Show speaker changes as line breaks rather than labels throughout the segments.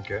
okay.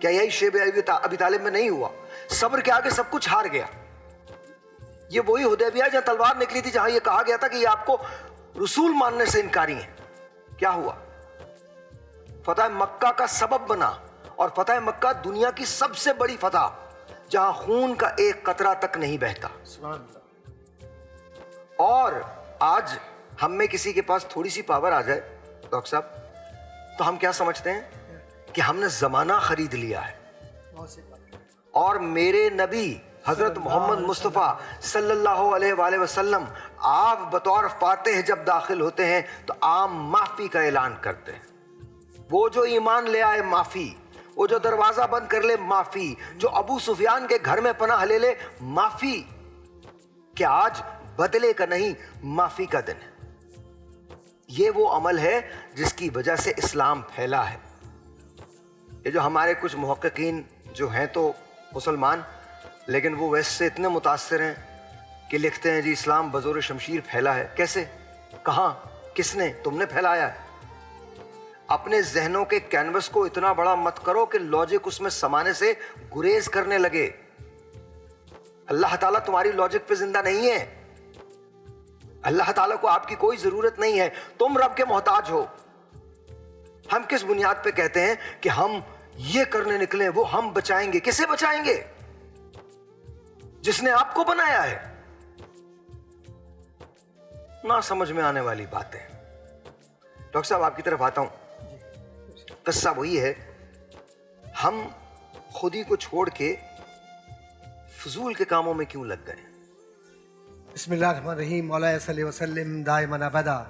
کیا یہی شیب ابی طالب میں نہیں ہوا؟ صبر کے آگے سب کچھ ہار گیا. یہ وہی حدیبیہ جہاں تلوار نکلی تھی، جہاں یہ کہا گیا تھا کہ یہ آپ کو رسول ماننے سے انکاری ہیں. کیا ہوا؟ فتح مکہ کا سبب بنا. اور فتح مکہ دنیا کی سب سے بڑی فتح جہاں خون کا ایک قطرہ تک نہیں بہتا.
سبحان اللہ.
اور آج ہم میں کسی کے پاس تھوڑی سی پاور آ جائے ڈاکٹر صاحب، تو ہم کیا سمجھتے ہیں کہ ہم نے زمانہ خرید لیا ہے.
بہت سی بات.
اور میرے نبی حضرت محمد مصطفیٰ صلی اللہ علیہ وآلہ وسلم آپ بطور فاتح جب داخل ہوتے ہیں تو عام معافی کا اعلان کرتے ہیں. وہ جو ایمان لے آئے معافی، وہ جو دروازہ بند کر لے معافی، جو ابو سفیان کے گھر میں پناہ لے لے معافی. کہ آج بدلے کا نہیں، معافی کا دن ہے. یہ وہ عمل ہے جس کی وجہ سے اسلام پھیلا ہے. یہ جو ہمارے کچھ محققین جو ہیں تو مسلمان، لیکن وہ ویسٹ سے اتنے متاثر ہیں کہ لکھتے ہیں جی اسلام بزور شمشیر پھیلا ہے. کیسے؟ کہاں؟ کس نے؟ تم نے پھیلایا ہے. اپنے ذہنوں کے کینوس کو اتنا بڑا مت کرو کہ لاجک اس میں سمانے سے گریز کرنے لگے. اللہ تعالیٰ تمہاری لاجک پہ زندہ نہیں ہے. اللہ تعالیٰ کو آپ کی کوئی ضرورت نہیں ہے. تم رب کے محتاج ہو. ہم کس بنیاد پہ کہتے ہیں کہ ہم یہ کرنے نکلے، وہ ہم بچائیں گے؟ کسے بچائیں گے؟ جس نے آپ کو بنایا ہے. نہ سمجھ میں آنے والی باتیں. ڈاکٹر صاحب آپ کی طرف آتا ہوں. قصہ وہی ہے، ہم خودی کو چھوڑ کے فضول کے کاموں میں کیوں لگ گئے؟
بسم اللہ الرحمن الرحیم. مولا صلی وسلم دائما ابدا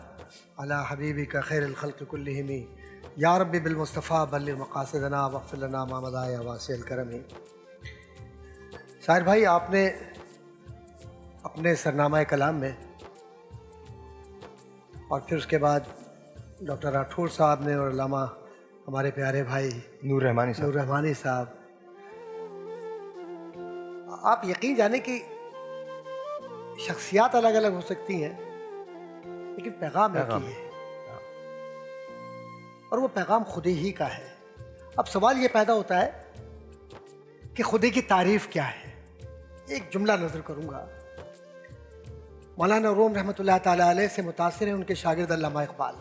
علی حبیبک خیر الخلق کلہم یا رب بالمصطفیٰ بلغ مقاصدنا واغفر لنا ما مضى یا واسع الکرم. شاعر بھائی، آپ نے اپنے سرنامہ کلام میں اور پھر اس کے بعد ڈاکٹر راٹھور صاحب نے اور علامہ ہمارے پیارے بھائی
نور رحمانی
صاحب، آپ یقین جانے کہ شخصیات الگ الگ ہو سکتی ہیں لیکن پیغام ایک ہی ہے، اور وہ پیغام خودی ہی کا ہے. اب سوال یہ پیدا ہوتا ہے کہ خودی کی تعریف کیا ہے. ایک جملہ نظر کروں گا. مولانا روم رحمۃ اللہ تعالیٰ علیہ سے متاثر ہیں ان کے شاگرد علامہ اقبال،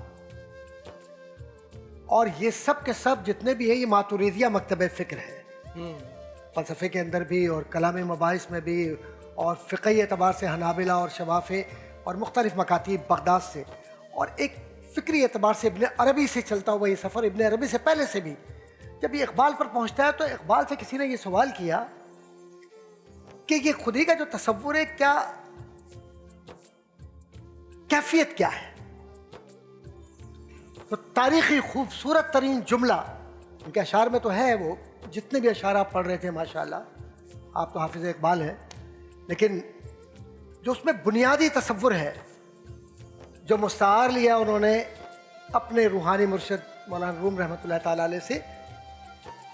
اور یہ سب کے سب جتنے بھی ہیں یہ ماتوریدیہ مکتب فکر ہے. فلسفے کے اندر بھی اور کلام مباحث میں بھی، اور فقہی اعتبار سے حنابلہ اور شوافع اور مختلف مکاتیب بغداد سے، اور ایک فکری اعتبار سے ابن عربی سے چلتا ہوا یہ سفر. ابن عربی سے پہلے سے بھی جب یہ اقبال پر پہنچتا ہے تو اقبال سے کسی نے یہ سوال کیا کہ یہ خودی کا جو تصور ہے کیا کیفیت کیا ہے. تو تاریخی خوبصورت ترین جملہ ان کے اشعار میں تو ہے، وہ جتنے بھی اشعار آپ پڑھ رہے تھے ماشاءاللہ، آپ تو حافظ اقبال ہیں، لیکن جو اس میں بنیادی تصور ہے جو مستعار لیا انہوں نے اپنے روحانی مرشد مولانا روم رحمۃ اللہ تعالیٰ علیہ سے،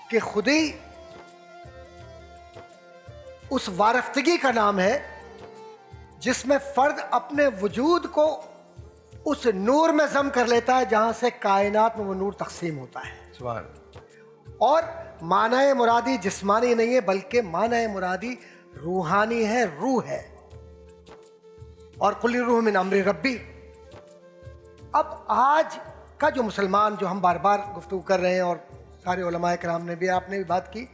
کہ خودی اس وارفتگی کا نام ہے جس میں فرد اپنے وجود کو اس نور میں ضم کر لیتا ہے جہاں سے کائنات میں وہ نور تقسیم ہوتا ہے.
سبحان.
اور معنی مرادی جسمانی نہیں ہے بلکہ معنی مرادی روحانی ہے، روح ہے. اور قل روح من امر ربی. اب آج کا جو مسلمان، جو ہم بار بار گفتگو کر رہے ہیں اور سارے علماء کرام نے بھی، آپ نے بھی بات کی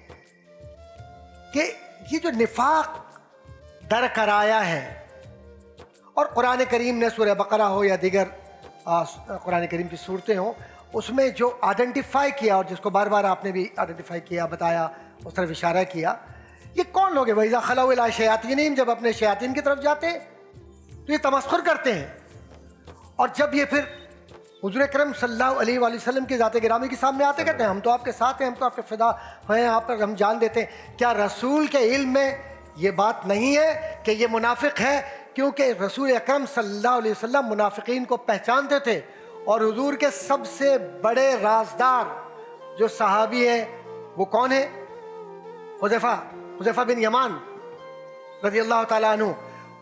کہ یہ جو نفاق در کر آیا ہے، اور قرآن کریم نے سورہ بقرہ ہو یا دیگر قرآن کریم کی صورتیں ہوں، اس میں جو آئیڈینٹیفائی کیا اور جس کو بار بار آپ نے بھی آئیڈینٹیفائی کیا، بتایا، اس طرف اشارہ کیا، یہ کون لوگ ہیں؟ وَإِذَا خَلَوْا إِلَىٰ شَيَاطِينِهِمْ، جب اپنے شیاطین کی طرف جاتے ہیں تو یہ تمسخر کرتے ہیں، اور جب یہ پھر حضور اکرم صلی اللہ علیہ وآلہ وسلم کی ذات گرامی کے سامنے آتے کہتے ہیں ہم تو آپ کے ساتھ ہیں، ہم تو آپ کے فدا ہیں، آپ پر ہم جان دیتے ہیں. کیا رسول کے علم میں یہ بات نہیں ہے کہ یہ منافق ہے؟ کیونکہ رسول اکرم صلی اللہ علیہ وسلم منافقین کو پہچانتے تھے، اور حضور کے سب سے بڑے رازدار جو صحابی ہیں وہ کون ہیں؟ حذیفہ بن یمان رضی اللہ تعالیٰ عنہ.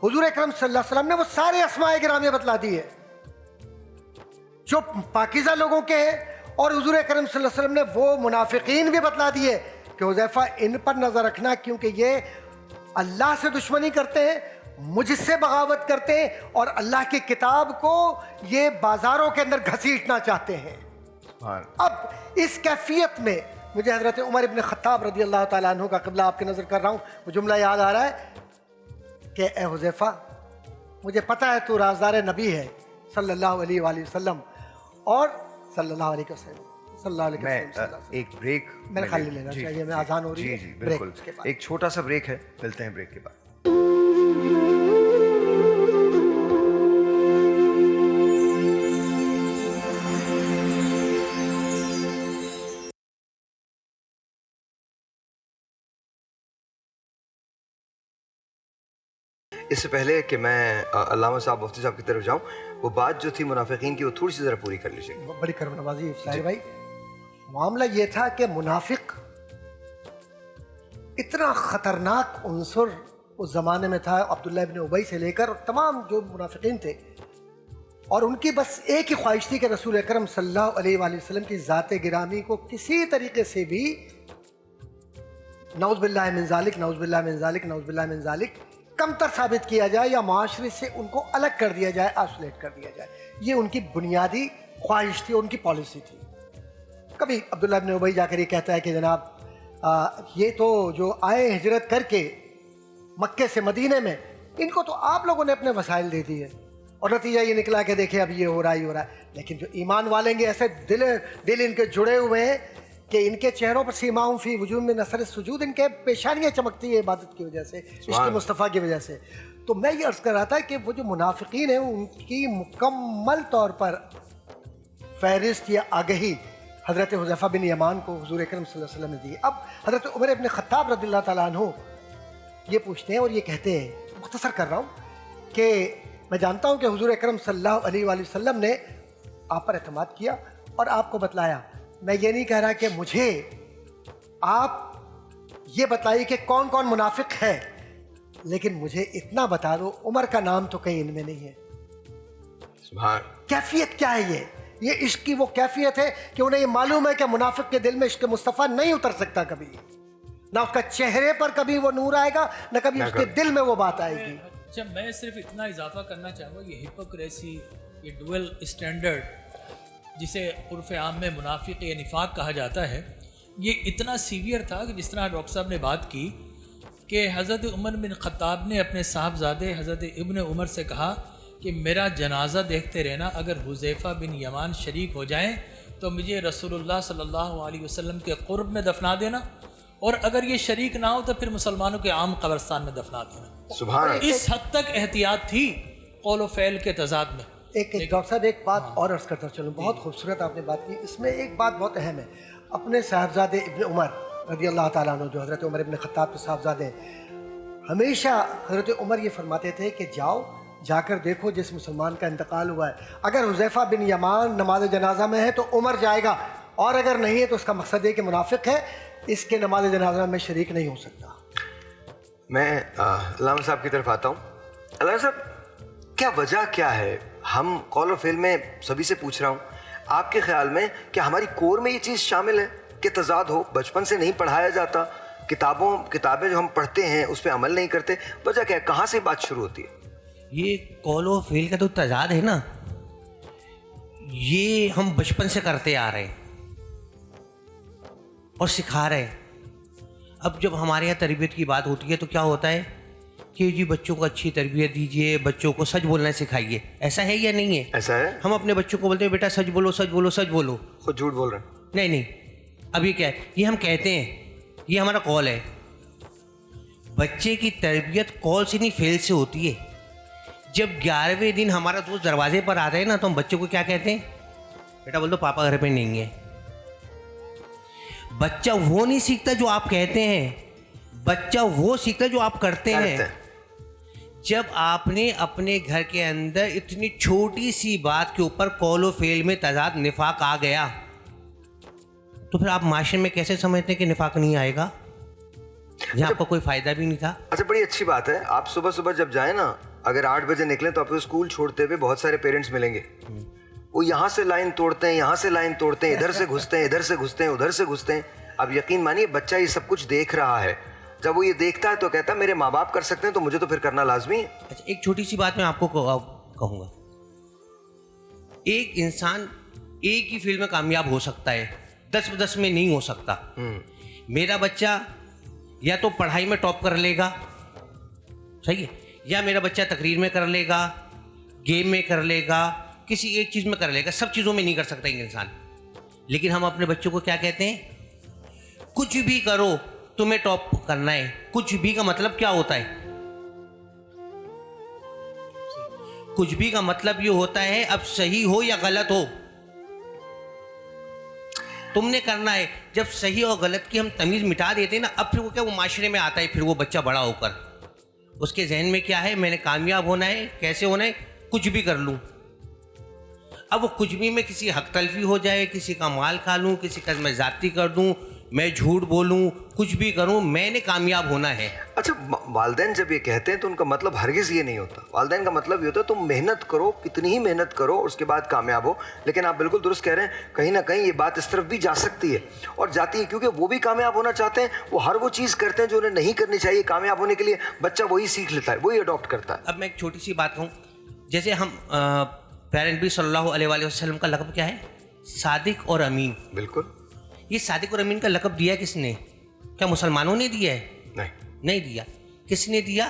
حضور اکرم صلی اللہ علیہ وسلم نے وہ سارے اسماء گرامی بتلا دی ہے جو پاکیزہ لوگوں کے ہیں، اور حضور اکرم صلی اللہ علیہ وسلم نے وہ منافقین بھی بتلا دیے کہ حذیفہ ان پر نظر رکھنا کیونکہ یہ اللہ سے دشمنی کرتے ہیں, مجھ سے بغاوت کرتے ہیں, اور اللہ کی کتاب کو یہ بازاروں کے اندر گھسیٹنا چاہتے ہیں. اب اس کیفیت میں مجھے حضرت عمر ابن خطاب رضی اللہ تعالیٰ عنہ کا قبلہ آپ کی نظر کر رہا ہوں, وہ جملہ یاد آ رہا ہے کہ اے حذیفہ مجھے پتہ ہے تو رازدار نبی ہے صلی اللہ علیہ وآلہ وسلم, اور صلی اللہ علیہ وسلم صلی اللہ علیہ وسلم.
ایک بریک
میرے خیال لینا چاہیے, میں آزان ہو رہی ہے.
جی بالکل, ایک چھوٹا سا بریک ہے, ملتے ہیں بریک کے بعد. اس سے پہلے کہ میں علامہ صاحب مفتی صاحب کی طرف جاؤں, وہ بات جو تھی منافقین کی وہ تھوڑی سی ذرا پوری کر لیجیے.
بڑی کرم نوازی اسماعیل بھائی. معاملہ یہ تھا کہ منافق اتنا خطرناک عنصر اس زمانے میں تھا, عبداللہ ابن ابی سے لے کر تمام جو منافقین تھے, اور ان کی بس ایک ہی خواہش تھی کہ رسول اکرم صلی اللہ علیہ وآلہ وسلم کی ذات گرامی کو کسی طریقے سے بھی نعوذ باللہ من ذالک نعوذ باللہ من ذالک نعوذ باللہ من ذالک کمتر ثابت کیا جائے, یا معاشرے سے ان کو الگ کر دیا جائے, آئسولیٹ کر دیا جائے. یہ ان کی بنیادی خواہش تھی, ان کی پالیسی تھی. کبھی عبداللہ ابن ابی جا کر یہ کہتا ہے کہ جناب یہ تو جو آئے ہجرت کر کے مکے سے مدینے میں, ان کو تو آپ لوگوں نے اپنے وسائل دے دیے, اور نتیجہ یہ نکلا کہ دیکھیں اب یہ ہو رہا ہے. لیکن جو ایمان والیں گے ایسے دل ان کے جڑے ہوئے ہیں کہ ان کے چہروں پر سیماؤں فی وجوہ میں نثر سجود, ان کے پیشانیاں چمکتی ہیں عبادت کی وجہ سے, عشق مصطفیٰ کی وجہ سے. تو میں یہ عرض کر رہا تھا کہ وہ جو منافقین ہیں ان کی مکمل طور پر فہرست یا آگہی حضرت حذیفہ بن یمان کو حضور اکرم صلی اللہ علیہ وسلم نے دی. اب حضرت عمر ابن خطاب رضی اللہ تعالیٰ عنہ یہ پوچھتے ہیں اور یہ کہتے ہیں, مختصر کر رہا ہوں, کہ میں جانتا ہوں کہ حضور اکرم صلی اللہ علیہ وآلہ وسلم نے آپ پر اعتماد کیا اور آپ کو بتلایا. میں یہ نہیں کہہ رہا کہ مجھے آپ یہ بتائیے کہ کون کون منافق ہے, لیکن مجھے اتنا بتا دو عمر کا نام تو کہیں ان میں نہیں ہے.
سبحان.
کیفیت کیا ہے یہ عشق کی وہ کیفیت ہے کہ انہیں یہ معلوم ہے کہ منافق کے دل میں عشق مصطفیٰ نہیں اتر سکتا کبھی, نہ اس کا چہرے پر کبھی وہ نور آئے گا, نہ کبھی اس کے دل میں وہ بات آئے گی.
اچھا, میں صرف اتنا اضافہ کرنا چاہوں گا, یہ ہپوکریسی, یہ ڈوئل اسٹینڈرڈ جسے عرف عام میں منافق یا نفاق کہا جاتا ہے, یہ اتنا سیویئر تھا کہ جس طرح ڈاکٹر صاحب نے بات کی کہ حضرت عمر بن خطاب نے اپنے صاحبزادے حضرت ابن عمر سے کہا کہ میرا جنازہ دیکھتے رہنا, اگر حذیفہ بن یمان شریک ہو جائیں تو مجھے رسول اللہ صلی اللہ علیہ وسلم کے قرب میں دفنا دینا, اور اگر یہ شریک نہ ہو تو پھر مسلمانوں کے عام قبرستان میں دفنا دینا.
سبحان.
اس حد تک احتیاط تھی قول و فعل کے تضاد میں.
ایک ڈاکٹر صاحب ایک بات اور عرض کرتا چلوں, بہت خوبصورت آپ نے بات کی. اس میں ایک بات بہت اہم ہے. اپنے صاحبزادے ابن عمر رضی اللہ تعالیٰ عنہ, جو حضرت عمر ابن خطاب کے صاحبزادے ہیں, ہمیشہ حضرت عمر یہ فرماتے تھے کہ جاؤ جا کر دیکھو جس مسلمان کا انتقال ہوا ہے, اگر حذیفہ بن یمان نماز جنازہ میں ہے تو عمر جائے گا, اور اگر نہیں ہے تو اس کا مقصد ہے کہ منافق ہے, اس کے نماز جنازہ میں شریک نہیں ہو سکتا.
میں علامہ صاحب کی طرف آتا ہوں. علامہ صاحب, کیا وجہ کیا ہے؟ ہم قول و فعل میں سبھی سے پوچھ رہا ہوں, آپ کے خیال میں کیا ہماری کور میں یہ چیز شامل ہے کہ تضاد ہو؟ بچپن سے نہیں پڑھایا جاتا, کتابیں جو ہم پڑھتے ہیں اس پہ عمل نہیں کرتے, وجہ کیا ہے؟ کہاں سے بات شروع ہوتی ہے؟
یہ قول و فعل کا تو تضاد ہے نا, یہ ہم بچپن سے کرتے آ رہے ہیں اور سکھا رہے ہیں. اب جب ہمارے یہاں تربیت کی بات ہوتی ہے تو کیا ہوتا ہے کہ جی بچوں کو اچھی تربیت دیجیے, بچوں کو سچ بولنا سکھائیے. ایسا ہے یا نہیں ہے؟
ایسا ہے.
ہم اپنے بچوں کو بولتے ہیں بیٹا سچ بولو سچ بولو سچ بولو,
خود جھوٹ بول رہے ہیں.
نہیں. اب یہ کیا ہے؟ یہ ہم کہتے ہیں, یہ ہمارا قول ہے. بچے کی تربیت قول سے نہیں فعل سے ہوتی ہے. جب 11ویں دن ہمارا دوست دروازے پر آتا ہے نا تو ہم بچوں کو کیا کہتے ہیں؟ بیٹا بول دو پاپا گھر پہ نہیں ہے. بچہ وہ نہیں سیکھتا جو آپ کہتے ہیں, بچہ وہ سیکھتا جو آپ کرتے ہیں. جب آپ نے اپنے گھر کے اندر اتنی چھوٹی سی بات کے اوپر قول و فعل میں تضاد نفاق آ گیا تو پھر آپ معاشرے میں کیسے سمجھتے ہیں کہ نفاق نہیں آئے گا جہاں آپ کا کوئی فائدہ بھی نہیں تھا؟
اچھا, بڑی اچھی بات ہے. آپ صبح صبح جب جائیں نا, اگر 8 بجے نکلیں تو آپ کو اسکول چھوڑتے ہوئے بہت سارے پیرنٹس ملیں گے. وہ یہاں سے لائن توڑتے ہیں, یہاں سے لائن توڑتے ہیں, ادھر سے گھستے ہیں, ادھر سے گھستے ہیں, ادھر سے گھستے ہیں. اب یقین مانیے بچہ یہ سب کچھ دیکھ رہا ہے, جب وہ یہ دیکھتا ہے تو کہتا ہے میرے ماں باپ کر سکتے ہیں تو مجھے تو پھر کرنا لازمی ہے.
اچھا ایک چھوٹی سی بات میں آپ کو کہوں گا, ایک انسان ایک ہی فیلڈ میں کامیاب ہو سکتا ہے, 10 میں نہیں ہو سکتا. میرا بچہ یا تو پڑھائی میں ٹاپ کر لے گا, صحیح ہے, یا میرا بچہ تقریر میں کر لے گا, گیم میں کر لے گا, کسی ایک چیز میں کر لے گا, سب چیزوں میں نہیں کر سکتا ایک انسان. لیکن ہم اپنے بچوں کو کیا کہتے ہیں, کچھ بھی کرو تمہیں ٹاپ کرنا ہے. کچھ بھی کا مطلب کیا ہوتا ہے؟ کچھ بھی کا مطلب یہ ہوتا ہے اب صحیح ہو یا غلط ہو تم نے کرنا ہے. جب صحیح اور غلط کی ہم تمیز مٹا دیتے ہیں نا, اب پھر وہ کیا, وہ معاشرے میں آتا ہے, پھر وہ بچہ بڑا ہو کر اس کے ذہن میں کیا ہے, میں نے کامیاب ہونا ہے, کیسے ہونا ہے, کچھ بھی کر لوں. اب وہ کچھ بھی میں کسی حق تلفی ہو جائے, کسی کا مال کھا لوں, کسی کا میں زیادتی کر دوں, میں جھوٹ بولوں, کچھ بھی کروں, میں نے کامیاب ہونا ہے.
اچھا والدین جب یہ کہتے ہیں تو ان کا مطلب ہرگز یہ نہیں ہوتا. والدین کا مطلب یہ ہوتا ہے تم محنت کرو, کتنی ہی محنت کرو, اس کے بعد کامیاب ہو. لیکن آپ بالکل درست کہہ رہے ہیں, کہیں نہ کہیں یہ بات اس طرف بھی جا سکتی ہے اور جاتی ہے, کیونکہ وہ بھی کامیاب ہونا چاہتے ہیں, وہ ہر وہ چیز کرتے ہیں جو انہیں نہیں کرنی چاہیے کامیاب ہونے کے لیے. بچہ وہی سیکھ لیتا ہے, وہی اڈاپٹ کرتا ہے.
اب میں ایک چھوٹی سی بات کہوں, جیسے ہم پیارے نبی صلی اللہ علیہ وآلہ وسلم کا لقب کیا ہے, صادق اور امین.
بالکل.
یہ صادق اور امین کا لقب دیا کس نے؟ کیا مسلمانوں نے دیا ہے؟ نہیں دیا. کس نے دیا؟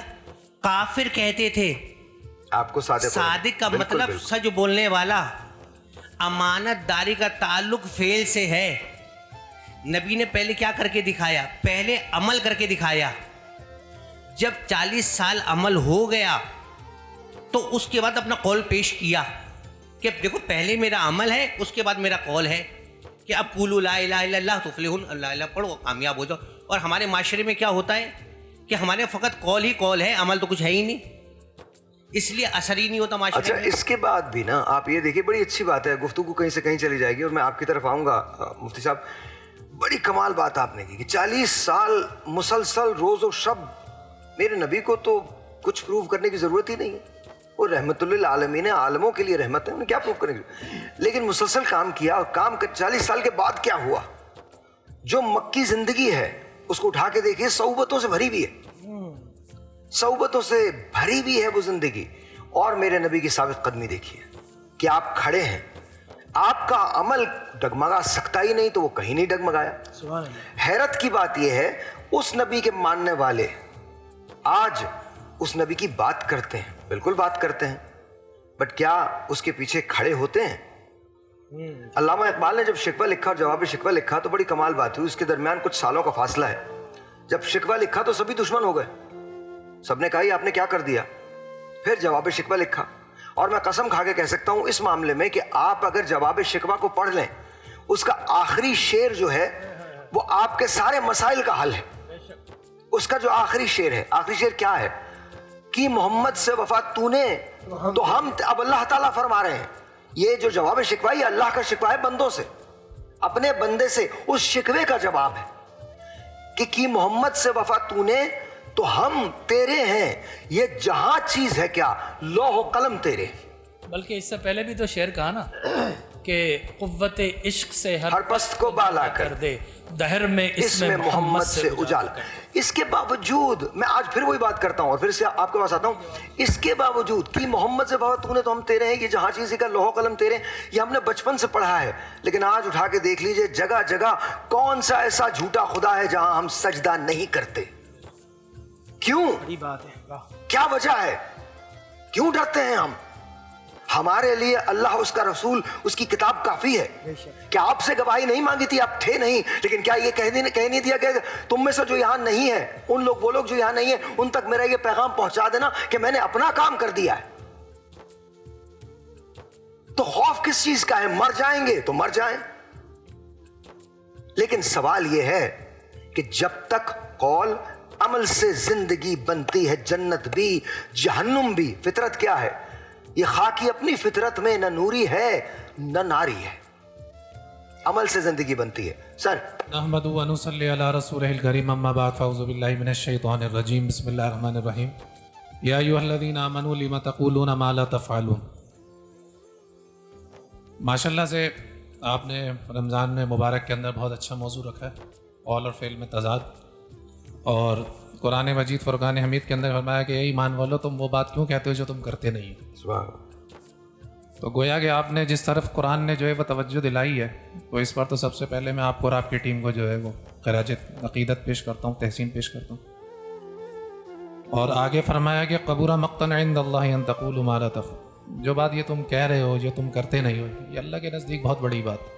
کافر کہتے تھے.
آپ کو
صادق کا مطلب سچ بولنے والا. امانت داری کا تعلق فعل سے ہے. نبی نے پہلے کیا کر کے دکھایا؟ پہلے عمل کر کے دکھایا. جب 40 سال عمل ہو گیا تو اس کے بعد اپنا قول پیش کیا کہ دیکھو پہلے میرا عمل ہے, اس کے بعد میرا قول ہے کہ اب قولوا لا الہ الا اللہ تفلحون, اللہ الہ پڑھو کامیاب ہو جاؤ. اور ہمارے معاشرے میں کیا ہوتا ہے کہ ہمارے فقط قول ہی قول ہے, عمل تو کچھ ہے ہی نہیں, اس لیے اثر ہی نہیں ہوتا معاشرے میں.
اچھا اس کے بعد بھی نا آپ یہ دیکھیے, بڑی اچھی بات ہے, گفتگو کہیں سے کہیں چلی جائے گی اور میں آپ کی طرف آؤں گا. مفتی صاحب بڑی کمال بات آپ نے کی کہ 40 سال مسلسل روز و شب, میرے نبی کو تو کچھ پروو کرنے کی ضرورت ہی نہیں ہے, وہ رحمت للعالمین ہے, عالموں کے لیے رحمت ہے, انہیں کیا پروو کرنے کی, لیکن مسلسل کام کیا. اور کام 40 سال کے بعد کیا ہوا؟ جو مکی زندگی ہے اس کو اٹھا کے دیکھیے, صعوبتوں سے بھری ہوئی ہے, صعوبتوں سے بھری ہوئی ہے وہ زندگی. اور میرے نبی کی ثابت قدمی دیکھیے کہ آپ کھڑے ہیں, آپ کا عمل ڈگمگا سکتا ہی نہیں, تو وہ کہیں نہیں ڈگمگایا. حیرت کی بات یہ ہے, اس نبی کے ماننے والے آج اس نبی کی بات کرتے ہیں, بالکل بات کرتے ہیں, بٹ کیا اس کے پیچھے کھڑے ہوتے ہیں؟ علامہ اقبال نے جب شکوہ لکھا اور جواب شکوہ لکھا تو بڑی کمال بات ہوئی, اس کے درمیان کچھ سالوں کا فاصلہ ہے. جب شکوہ لکھا تو سبھی دشمن ہو گئے, سب نے کہا یہ آپ نے کیا کر دیا. پھر جواب شکوہ لکھا, اور میں قسم کھا کے کہہ سکتا ہوں اس معاملے میں کہ آپ اگر جواب شکوہ کو پڑھ لیں, اس کا آخری شعر جو ہے وہ آپ کے سارے مسائل کا حل ہے. اس کا جو آخری شعر ہے, آخری شعر کیا ہے کہ محمد سے وفا تو نے, تو ہم اب اللہ تعالیٰ فرما رہے ہیں, یہ جو جواب شکوہ یہ اللہ کا شکوہ ہے بندوں سے, اپنے بندے سے. اس شکوے کا جواب ہے کہ محمد سے وفا تو نے تو ہم تیرے ہیں, یہ جہاں چیز ہے کیا لوح و قلم تیرے.
بلکہ اس سے پہلے بھی تو شعر کہا نا کہ قوت عشق سے
ہر پست کو بالا کر
دے, دہر میں
اس میں محمد سے اجال. اس کے باوجود میں آج پھر وہی بات کرتا ہوں اور پھر سے آپ کے پاس آتا ہوں, اس کے باوجود کہ محمد سے بات تو نے تو ہم تیرے ہیں, یہ جہاں چیز کا لوح و قلم تیرے, یہ ہم نے بچپن سے پڑھا ہے. لیکن آج اٹھا کے دیکھ لیجئے جگہ جگہ کون سا ایسا جھوٹا خدا ہے جہاں ہم سجدہ نہیں کرتے. کیوں؟
بڑی بات ہے.
کیا وجہ ہے؟ کیوں ڈرتے ہیں ہم؟ ہمارے لیے اللہ, اس کا رسول, اس کی کتاب کافی ہے. کیا آپ سے گواہی نہیں مانگی تھی؟ آپ تھے نہیں, لیکن کیا یہ کہہ نہیں دیا کہ تم میں سے جو یہاں نہیں ہے, وہ لوگ جو یہاں نہیں ہیں ان تک میرا یہ پیغام پہنچا دینا کہ میں نے اپنا کام کر دیا ہے. تو خوف کس چیز کا ہے؟ مر جائیں گے تو مر جائیں. لیکن سوال یہ ہے کہ جب تک قول عمل سے زندگی بنتی ہے, جنت بھی جہنم بھی. فطرت کیا ہے؟ یہ خاکی اپنی فطرت میں نہ نوری ہے نہ ناری ہے, عمل سے زندگی بنتی ہے. سر
نحمد و نصلی علی رسولہ الکریم, اما بعد فاعوذ باللہ من الشیطان الرجیم, بسم اللہ الرحمن الرحیم. یا ایھا الذین آمنوا لم تقولون ما لا تفعلون. ماشاءاللہ سے آپ نے رمضان میں مبارک کے اندر بہت اچھا موضوع رکھا ہے قول اور فعل میں تضاد. اور قرآن مجید فرقان حمید کے اندر فرمایا کہ اے ایمان والو تم وہ بات کیوں کہتے ہو جو تم کرتے نہیں ہو.
سبحان اللہ.
تو گویا کہ آپ نے جس طرف قرآن نے جو ہے وہ توجہ دلائی ہے تو اس پر تو سب سے پہلے میں آپ کو اور آپ کی ٹیم کو جو ہے وہ خراج عقیدت پیش کرتا ہوں, تحسین پیش کرتا ہوں. اور آگے فرمایا کہ قبورہ مقتا عند اللہ ان تقولوا ما لا تفعلون, جو بات یہ تم کہہ رہے ہو جو تم کرتے نہیں ہو, یہ اللہ کے نزدیک بہت بڑی بات.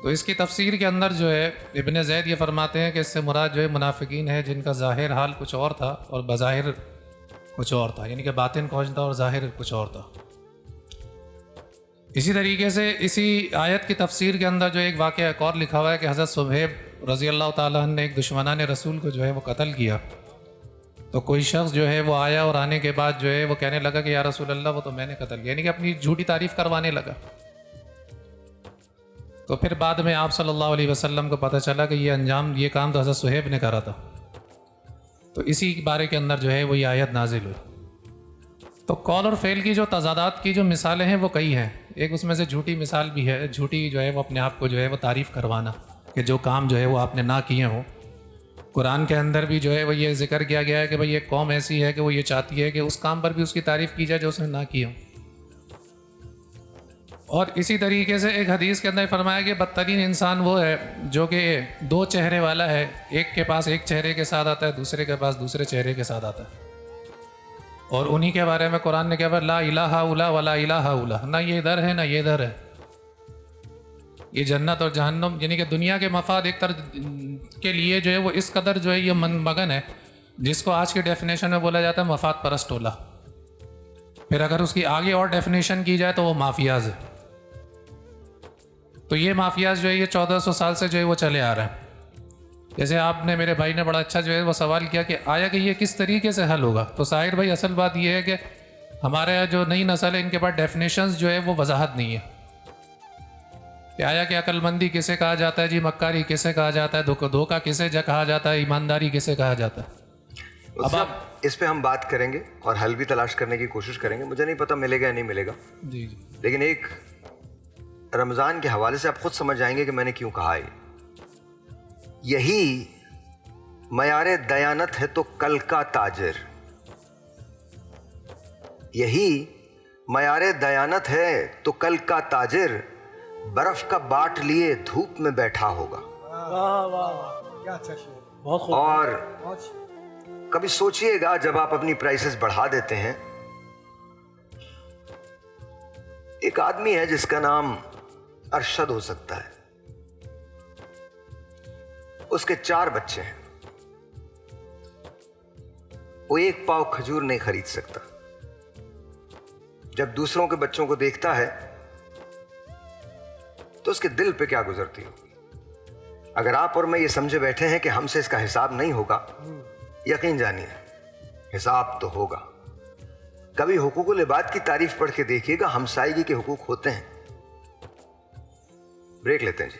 تو اس کی تفسیر کے اندر جو ہے ابن زید یہ فرماتے ہیں کہ اس سے مراد جو ہے منافقین ہے جن کا ظاہر حال کچھ اور تھا اور بظاہر کچھ اور تھا, یعنی کہ باطن کچھ تھا اور ظاہر کچھ اور تھا. اسی طریقے سے اسی آیت کی تفسیر کے اندر جو ایک واقعہ ایک اور لکھا ہوا ہے کہ حضرت صہیب رضی اللہ تعالیٰ عنہ نے ایک دشمنان رسول کو جو ہے وہ قتل کیا. تو کوئی شخص جو ہے وہ آیا اور آنے کے بعد جو ہے وہ کہنے لگا کہ یا رسول اللہ وہ تو میں نے قتل کیا, یعنی کہ اپنی جھوٹی تعریف کروانے لگا. تو پھر بعد میں آپ صلی اللہ علیہ وسلم کو پتہ چلا کہ یہ کام تو حضرت صہیب نے کرا تھا. تو اسی بارے کے اندر جو ہے وہ یہ آیت نازل ہوئی. تو قول اور فعل کی جو تضادات کی جو مثالیں ہیں وہ کئی ہیں. ایک اس میں سے جھوٹی مثال بھی ہے, جھوٹی جو ہے وہ اپنے آپ کو جو ہے وہ تعریف کروانا کہ جو کام جو ہے وہ آپ نے نہ کیے ہوں. قرآن کے اندر بھی جو ہے وہ یہ ذکر کیا گیا ہے کہ بھئی ایک قوم ایسی ہے کہ وہ یہ چاہتی ہے کہ اس کام پر بھی اس کی تعریف کی جائے جو اس نے نہ کی ہوں. اور اسی طریقے سے ایک حدیث کے اندر فرمایا کہ بدترین انسان وہ ہے جو کہ دو چہرے والا ہے, ایک کے پاس ایک چہرے کے ساتھ آتا ہے, دوسرے کے پاس دوسرے چہرے کے ساتھ آتا ہے. اور انہی کے بارے میں قرآن نے کہا لا الہ الا ولا الہ الا, نہ یہ ادھر ہے نہ یہ ادھر ہے. یہ جنت اور جہنم یعنی کہ دنیا کے مفاد ایک طرف کے لیے جو ہے وہ اس قدر جو ہے یہ مگن ہے جس کو آج کی ڈیفینیشن میں بولا جاتا ہے مفاد پرست ٹولہ. پھر اگر اس کی آگے اور ڈیفینیشن کی جائے تو وہ مافیاز ہے. تو یہ مافیاز جو ہے یہ 1400 سال سے جو ہے وہ چلے آ رہے ہیں. جیسے آپ نے میرے بھائی نے بڑا اچھا جو ہے وہ سوال کیا کہ آیا کہ یہ کس طریقے سے حل ہوگا. تو ساحر بھائی اصل بات یہ ہے کہ ہمارے جو نئی نسل ہے ان کے پاس ڈیفینیشنز جو ہے وہ وضاحت نہیں ہے کہ آیا کہ عقل مندی کسے کہا جاتا ہے, جی مکاری کسے کہا جاتا ہے, دھوکہ کسے کہا جاتا ہے, ایمانداری کسے کہا جاتا ہے.
اب اس پہ ہم بات کریں گے اور حل بھی تلاش کرنے کی کوشش کریں گے. مجھے نہیں پتہ ملے گا یا نہیں ملے گا,
جی جی
لیکن ایک رمضان کے حوالے سے آپ خود سمجھ جائیں گے کہ میں نے کیوں کہا ہے. یہی معیار دیانت ہے تو کل کا تاجر, یہی معیار دیانت ہے تو کل کا تاجر برف کا باٹ لیے دھوپ میں بیٹھا ہوگا.
واہ واہ واہ,
کیا اچھا شعر,
بہت خوب.
اور
بہت
کبھی سوچئے گا جب آپ اپنی پرائسز بڑھا دیتے ہیں. ایک آدمی ہے جس کا نام ارشد ہو سکتا ہے, اس کے 4 بچے ہیں, وہ ایک پاؤ کھجور نہیں خرید سکتا. جب دوسروں کے بچوں کو دیکھتا ہے تو اس کے دل پہ کیا گزرتی ہوگی. اگر آپ اور میں یہ سمجھے بیٹھے ہیں کہ ہم سے اس کا حساب نہیں ہوگا, یقین جانیے حساب تو ہوگا. کبھی حقوق العباد کی تعریف پڑھ کے دیکھیے گا, ہمسائیگی کے حقوق ہوتے ہیں. بریک لیتے ہیں جی.